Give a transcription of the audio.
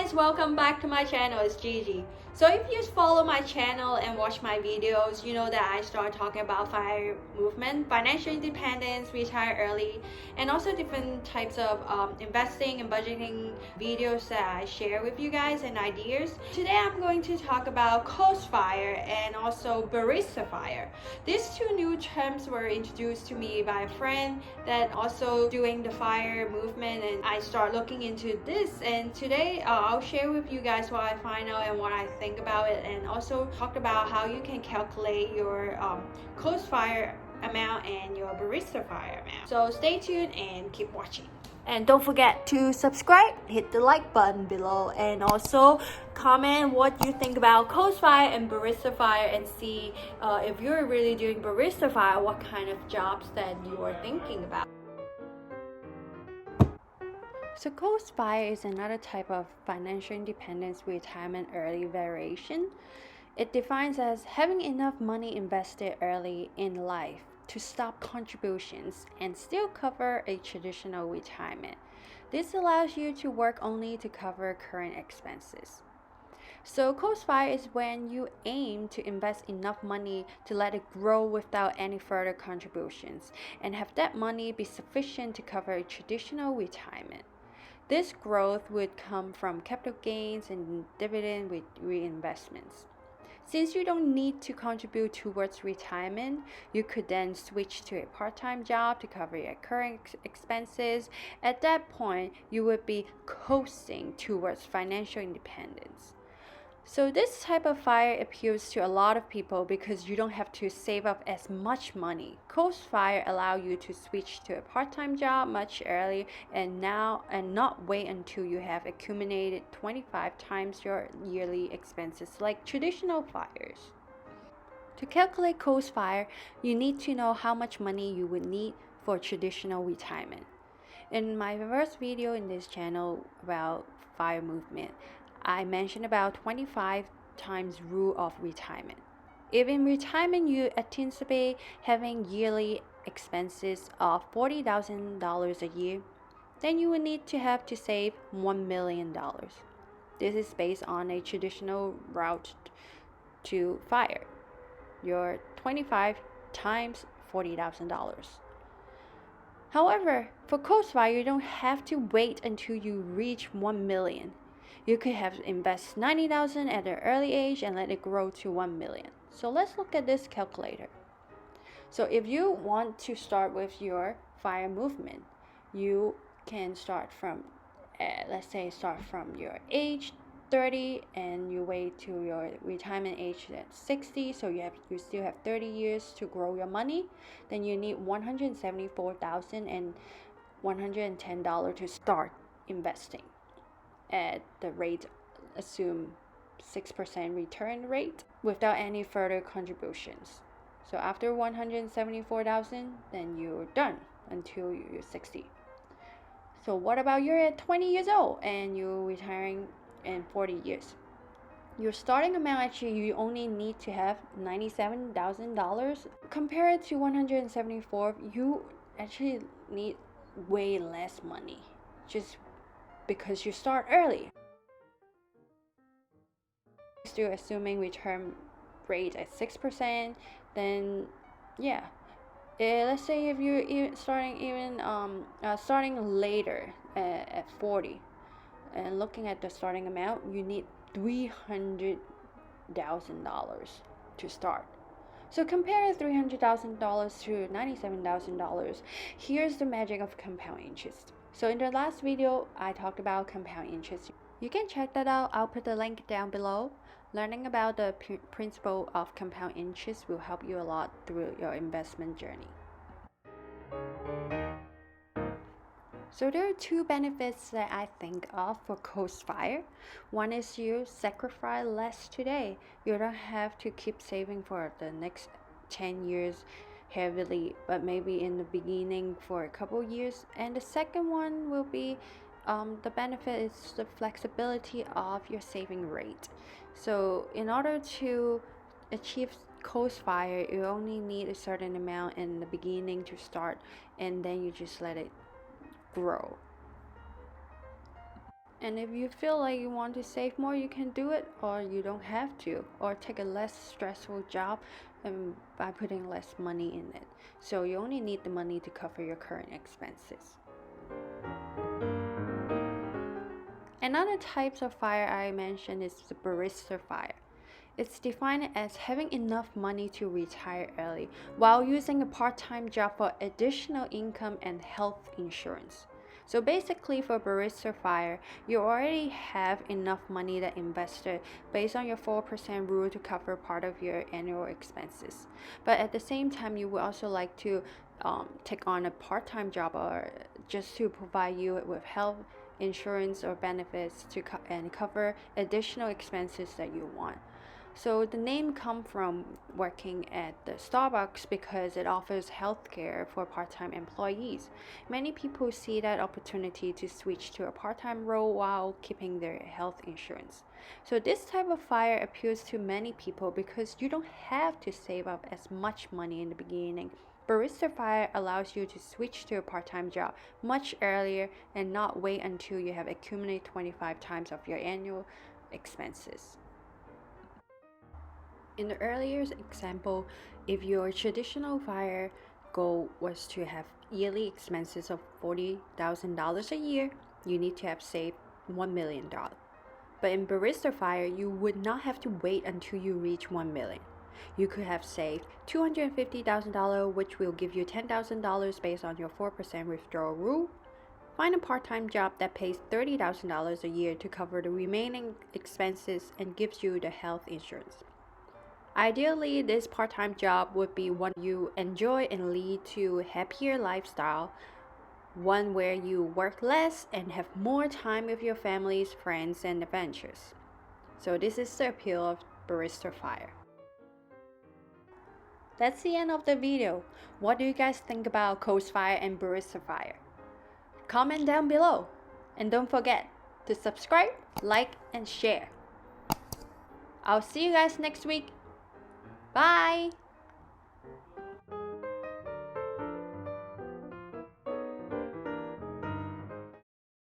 guys, welcome back to my channel. It's Gigi. So if you follow my channel and watch my videos, you know that I start talking about FIRE movement, financial independence, retire early, and also different types of investing and budgeting videos that I share with you guys and ideas. Today I'm going to talk about Coast FIRE and also Barista FIRE. These two new terms were introduced to me by a friend that also doing the FIRE movement, and I start looking into this, and today I'll share with you guys what I find out and what I think about it, and also talk about how you can calculate your Coast FIRE amount and your Barista FIRE amount. So stay tuned and keep watching. And don't forget to subscribe, hit the like button below, and also comment what you think about Coast FIRE and Barista FIRE, and see if you're really doing Barista FIRE, what kind of jobs that you are thinking about. So Coast FIRE is another type of financial independence retirement early variation. It defines as having enough money invested early in life to stop contributions and still cover a traditional retirement. This allows you to work only to cover current expenses. So Coast FIRE is when you aim to invest enough money to let it grow without any further contributions, and have that money be sufficient to cover a traditional retirement. This growth would come from capital gains and dividend reinvestments. Since you don't need to contribute towards retirement, you could then switch to a part-time job to cover your current expenses. At that point, you would be coasting towards financial independence. So this type of FIRE appeals to a lot of people because you don't have to save up as much money. Coast FIRE allow you to switch to a part-time job much earlier and not wait until you have accumulated 25 times your yearly expenses like traditional FIREs. To calculate Coast FIRE, you need to know how much money you would need for traditional retirement. In my first video in this channel about FIRE movement, I mentioned about 25 times rule of retirement. If in retirement you anticipate having yearly expenses of $40,000 a year, then you will need to have to save $1 million. This is based on a traditional route to FIRE. Your 25 times $40,000. However, for Coast FIRE, you don't have to wait until you reach 1 million. You could have invest 90,000 at an early age and let it grow to 1 million. So let's look at this calculator. So if you want to start with your FIRE movement, you can start from, let's say, start from your age 30 and you wait to your retirement age at 60. So you still have 30 years to grow your money. Then you need $174,110 to start investing at the rate, assume 6% return rate without any further contributions. So after 174,000, then you're done until you're 60. So what about you're at 20 years old and you're retiring in 40 years? Your starting amount, actually you only need to have $97,000. Compared to 174, you actually need way less money, just because you start early. Still assuming return rate at 6%, then yeah. Let's say if you're starting later at 40, and looking at the starting amount, you need $300,000 to start. So compare $300,000 to $97,000. Here's the magic of compound interest. So in the last video, I talked about compound interest. You can check that out. I'll put the link down below. Learning about the principle of compound interest will help you a lot through your investment journey. So there are two benefits that I think of for Coast FIRE. One is you sacrifice less today. You don't have to keep saving for the next 10 years heavily, but maybe in the beginning for a couple years. And the second one will be the benefit is the flexibility of your saving rate. So in order to achieve Coast FIRE, you only need a certain amount in the beginning to start, and then you just let it grow. And if you feel like you want to save more, you can do it, or you don't have to, or take a less stressful job by putting less money in it. So you only need the money to cover your current expenses. Another types of fire I mentioned is the barista fire. It's defined as having enough money to retire early while using a part-time job for additional income and health insurance. So basically for barista fire, you already have enough money that invested based on your 4% rule to cover part of your annual expenses. But at the same time, you would also like to take on a part-time job or just to provide you with health insurance or benefits and cover additional expenses that you want. So the name comes from working at the Starbucks because it offers healthcare for part-time employees. Many people see that opportunity to switch to a part-time role while keeping their health insurance. So this type of fire appeals to many people because you don't have to save up as much money in the beginning. Barista Fire allows you to switch to a part-time job much earlier and not wait until you have accumulated 25 times of your annual expenses. In the earlier example, if your traditional fire goal was to have yearly expenses of $40,000 a year, you need to have saved $1 million. But in Barista Fire, you would not have to wait until you reach $1 million. You could have saved $250,000, which will give you $10,000 based on your 4% withdrawal rule. Find a part-time job that pays $30,000 a year to cover the remaining expenses and gives you the health insurance. Ideally, this part-time job would be one you enjoy and lead to a happier lifestyle, one where you work less and have more time with your families, friends, and adventures. So this is the appeal of Barista Fire. That's the end of the video. What do you guys think about Coast Fire and Barista Fire? Comment down below. And don't forget to subscribe, like, and share. I'll see you guys next week. Bye!